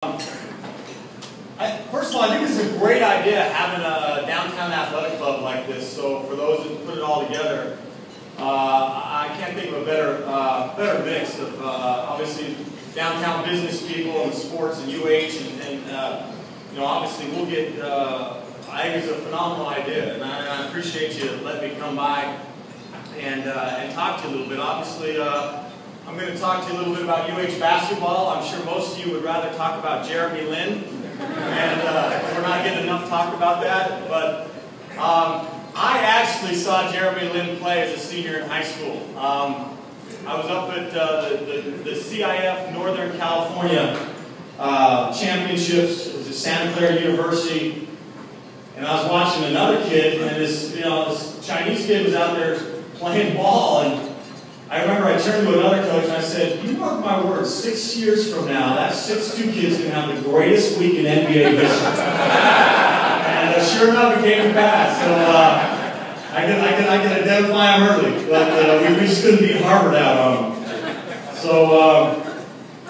First of all, I think it's a great idea having a downtown athletic club like this. So for those that put it all together, I can't think of a better mix of obviously downtown business people and sports and UH and you know, obviously we'll get. I think it's a phenomenal idea, and I appreciate you letting me come by and talk to you a little bit. Obviously, I'm going to talk to you a little bit about UH basketball. I'm sure most of you would rather talk about Jeremy Lin, and we're not getting enough talk about that. But I actually saw Jeremy Lin play as a senior in high school. I was up at the CIF Northern California Championships. It was at Santa Clara University, and I was watching another kid, and this Chinese kid was out there playing ball, and I remember I turned to another coach and I said, "You mark my words, 6 years from now, that 6'2" kid's going to have the greatest week in NBA history." And sure enough, it came to pass. So I can identify him early, but we just couldn't beat Harvard out on him. So,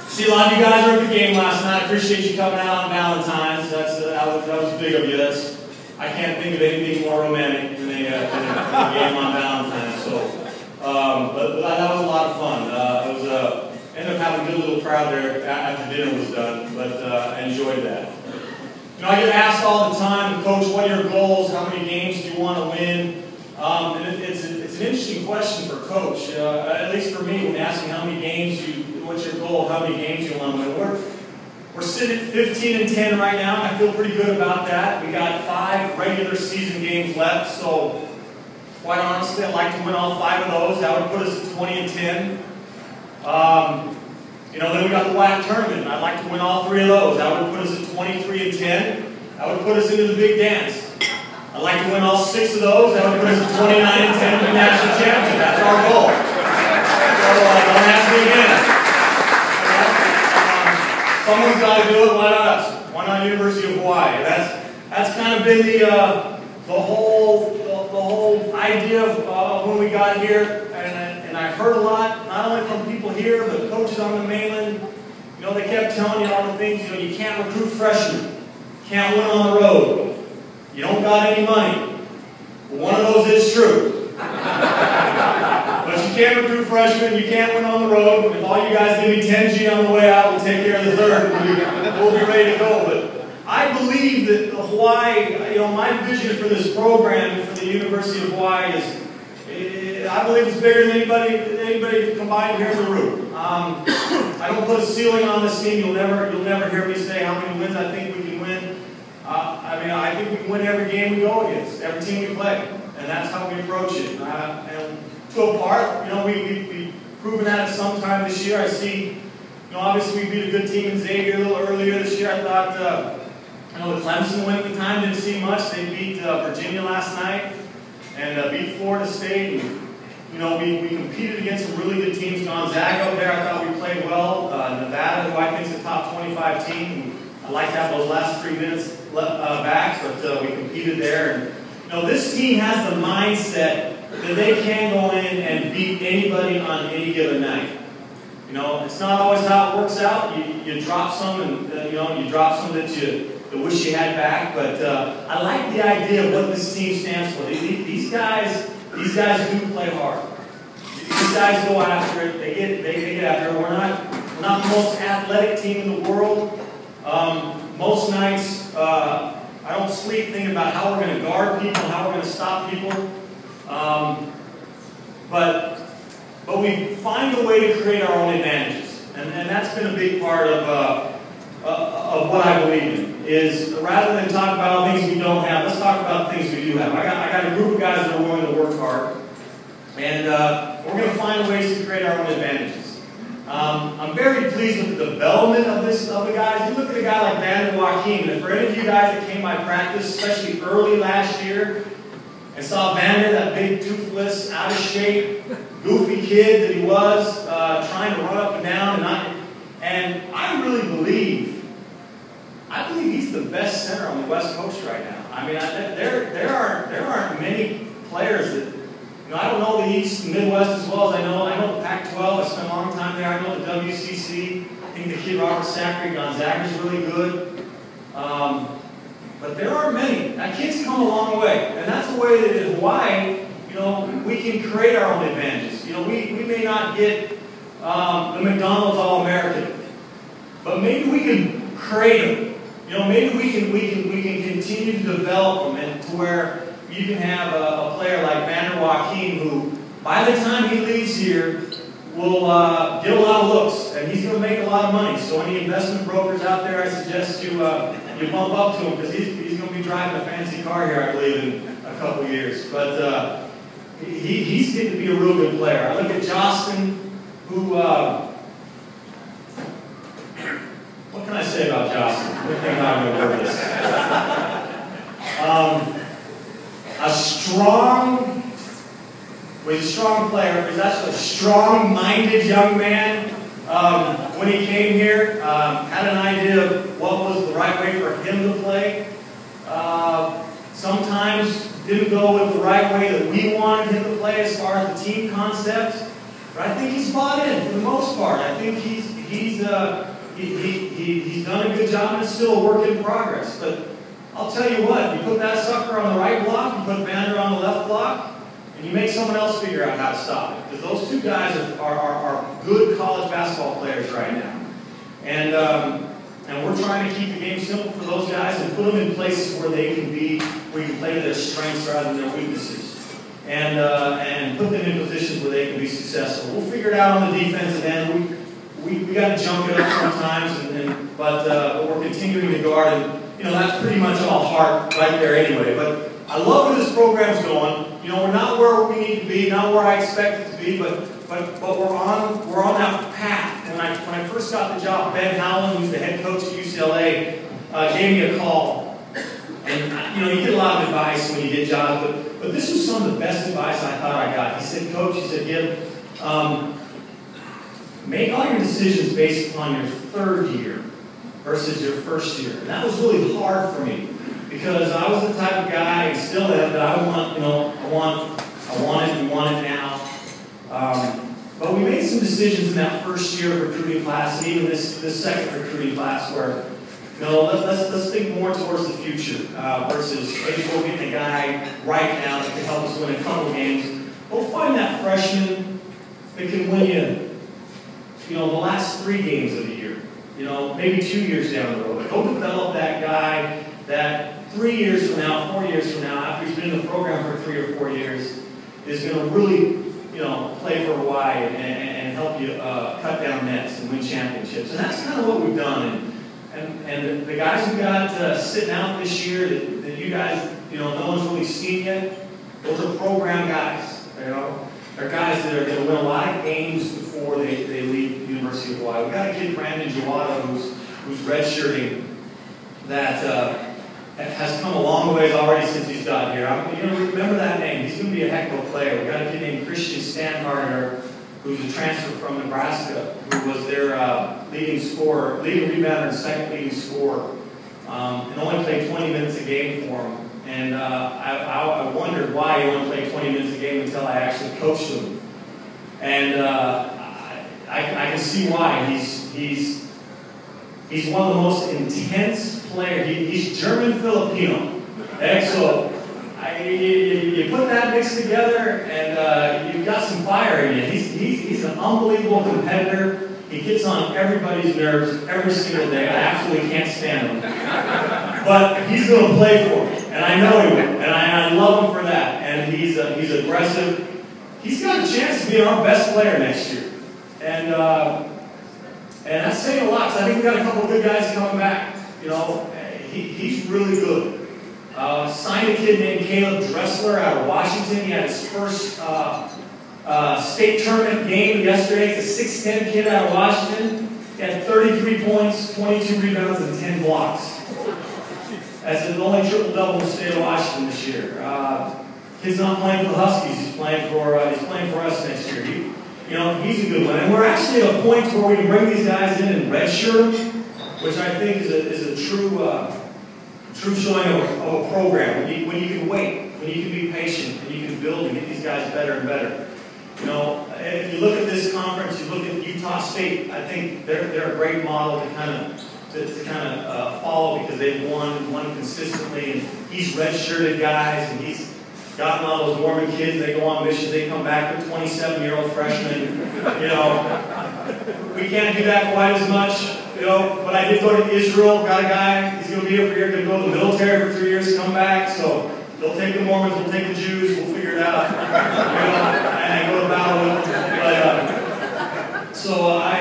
see, a lot of you guys were at the game last night. I appreciate you coming out on Valentine's. That was big of you. I can't think of anything more romantic than a game on Valentine's. So. But that was a lot of fun. Ended up having a good little crowd there after dinner was done, but I enjoyed that. You know, I get asked all the time, Coach, what are your goals? How many games do you want to win? And it's an interesting question for Coach. At least for me, when asking how many games what's your goal? How many games you want to win? We're sitting at 15-10 right now, and I feel pretty good about that. We got 5 regular season games left, so. Quite honestly, I'd like to win all 5 of those. That would put us at 20-10. You know, then we got the WAC tournament. I'd like to win all 3 of those. That would put us at 23-10. That would put us into the big dance. I'd like to win all 6 of those. That would put us at 29-10 to the national championship. That's our goal. So don't ask me again. Someone's got to do it. Why not us? Why not University of Hawaii? That's kind of been the whole idea of when we got here, and I heard a lot, not only from people here, but coaches on the mainland. You know, they kept telling you all the things. You know, you can't recruit freshmen, can't win on the road, you don't got any money. Well, one of those is true. But you can't recruit freshmen, you can't win on the road. If all you guys give me 10G on the way out, we'll take care of the third. We'll be ready to go. But I believe that Hawaii, you know, my vision for this program for the University of Hawaii is, I believe it's bigger than anybody combined here in the room. I don't put a ceiling on this team. You'll never hear me say how many wins I think we can win. I think we can win every game we go against, every team we play, and that's how we approach it. And to a part, you know, we've proven that at some time this year. I see, you know, obviously we beat a good team in Xavier a little earlier this year. I thought. I know the Clemson win at the time, didn't see much. They beat Virginia last night and beat Florida State. And, you know, we competed against some really good teams. Gonzaga up there, I thought we played well. Nevada, who I think is a top 25 team. I'd like to have those last 3 minutes back, but we competed there. And, you know, this team has the mindset that they can go in and beat anybody on any given night. You know, it's not always how it works out. You drop some, and you know, you drop some that you wish you had back. But I like the idea of what this team stands for. These guys do play hard. These guys go after it. They get after it. We're not the most athletic team in the world. Most nights, I don't sleep thinking about how we're going to guard people, how we're going to stop people. But we find a way to create our own advantages, and that's been a big part of what I believe in. Is rather than talk about all things we don't have, let's talk about the things we do have. I got a group of guys that are willing to work hard, and we're going to find ways to create our own advantages. I'm very pleased with the development of the guys. You look at a guy like Vander Joachim, and for any of you guys that came by practice, especially early last year, and saw Vander, that big, toothless, out of shape, goofy kid that he was, trying to run up and down, and I really believe he's the best center on the West Coast right now. I mean, there aren't many players that, you know, I don't know the East and Midwest as well as I know the Pac-12. I spent a long time there. I know the WCC. I think the kid Robert Sacre, Gonzaga's really good. But there aren't many. That kid's come a long way. And that's a way that in Hawaii, you know, we can create our own advantages. You know, we may not get the McDonald's All-American, but maybe we can create them. You know, maybe we can continue to develop them, and to where you can have a player like Vander Joachim, who by the time he leaves here will get a lot of looks, and he's going to make a lot of money. So any investment brokers out there, I suggest you bump up to him, because he's going to be driving a fancy car here, I believe, in a couple years. But he's getting to be a real good player. I look at Jostin, who, what can I say about Jostin? I think I'm going to go this. He's a strong player. He's actually a strong-minded young man. When he came here, had an idea of what was the right way for him to play. Sometimes didn't go with the right way that we wanted him to play as far as the team concept. But I think he's bought in for the most part. I think he's done a good job, and it's still a work in progress. But I'll tell you what, you put that sucker on the right block, you put Vander on the left block, and you make someone else figure out how to stop it. Because those two guys are good college basketball players right now. And we're trying to keep the game simple for those guys and put them in places where they can be, where you can play to their strengths rather than their weaknesses. And put them in positions where they can be successful. We'll figure it out on the defensive end. We got to jump it up sometimes, but we're continuing to guard, and you know that's pretty much all heart right there anyway. But I love where this program's going. You know, we're not where we need to be, not where I expect it to be, but we're on that path. And when I first got the job, Ben Howland, who's the head coach at UCLA, gave me a call. And you know, you get a lot of advice when you get jobs, but this was some of the best advice I thought I got. He said, Coach, he said, Gib, make all your decisions based upon your third year versus your first year. And that was really hard for me, because I was the type of guy, and still am, that I want it now. But we made some decisions in that first year of recruiting class, and even this second recruiting class, where let's think more towards the future versus maybe go get a guy right now that can help us win a couple games. We'll find that freshman that can win you know, the last 3 games of the year. You know, maybe 2 years down the road. Go develop that guy that 3 years from now, 4 years from now, after he's been in the program for 3 or 4 years, is going to really, you know, play for Hawaii and help you cut down nets and win championships. And that's kind of what we've done. And the guys who got sitting out this year that you guys, you know, no one's really seen yet, those are program guys. You know, they're guys that are going to win a lot of games before they leave the University of Hawaii. We've got a kid, Brandon Jawada, who's redshirting, that has come a long ways already since he's got here. You know, remember that name. He's going to be a heck of a player. We've got a kid named Christian Stanharder, who's a transfer from Nebraska, who was their leading rebounder and second leading scorer, and only played 20 minutes a game for him. And I wondered why he only played 20 minutes a game until I actually coached him. And I can see why. He's one of the most intense players. He's German-Filipino. And so you put that mix together, and you've got some fire in you. He's an unbelievable competitor. He gets on everybody's nerves every single day. I absolutely can't stand him. But he's going to play for me, and I know he will. And I love him for that. And he's aggressive. He's got a chance to be our best player next year. And that's saying a lot, because I think we've got a couple of good guys coming back. You know, he's really good. Signed a kid named Caleb Dressler out of Washington. He had his first state tournament game yesterday. It's a 6'10" kid out of Washington. He had 33 points, 22 rebounds, and 10 blocks. That's the only triple-double in the state of Washington this year. Kid's not playing for the Huskies. He's playing for us next year. You know, he's a good one. And we're actually at a point where we can bring these guys in and redshirt them, which I think is a true showing of a program. When you can wait, when you can be patient, and you can build and get these guys better and better. You know, if you look at this conference, you look at Utah State, I think they're a great model to kind of follow, because they've won consistently, and he's redshirted guys, and he's gotten all those Mormon kids. They go on missions, they come back with 27-year-old freshmen. You know, we can't do that quite as much. You know, but I did go to Israel. Got a guy. He's going to be here for a year. Going to go to the military for 3 years, come back. So they'll take the Mormons, we'll take the Jews. We'll figure it out. You know, and I go to battle with them. But so I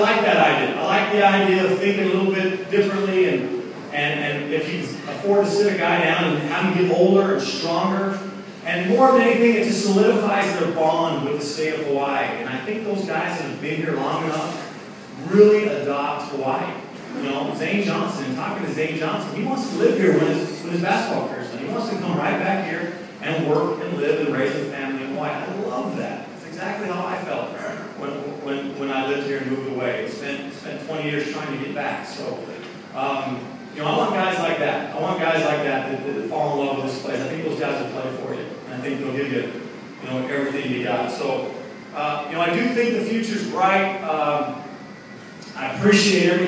like that idea. I like the idea of thinking a little bit differently, and if you can afford to sit a guy down and have him get older and stronger, and more than anything, it just solidifies their bond with the state of Hawaii. And I think those guys that have been here long enough really adopt Hawaii. You know, Zane Johnson, talking to Zane Johnson, he wants to live here when his basketball career is done. He wants to come right back here and work and live and raise a family in Hawaii. I love that. That's exactly how I felt when I lived here and moved away. Spent 20 years trying to get back. So, you know, I want guys like that. I want guys like that that fall in love with this place. I think those guys will play for you. And I think they'll give you, you know, everything you got. So, you know, I do think the future's bright. I appreciate everything.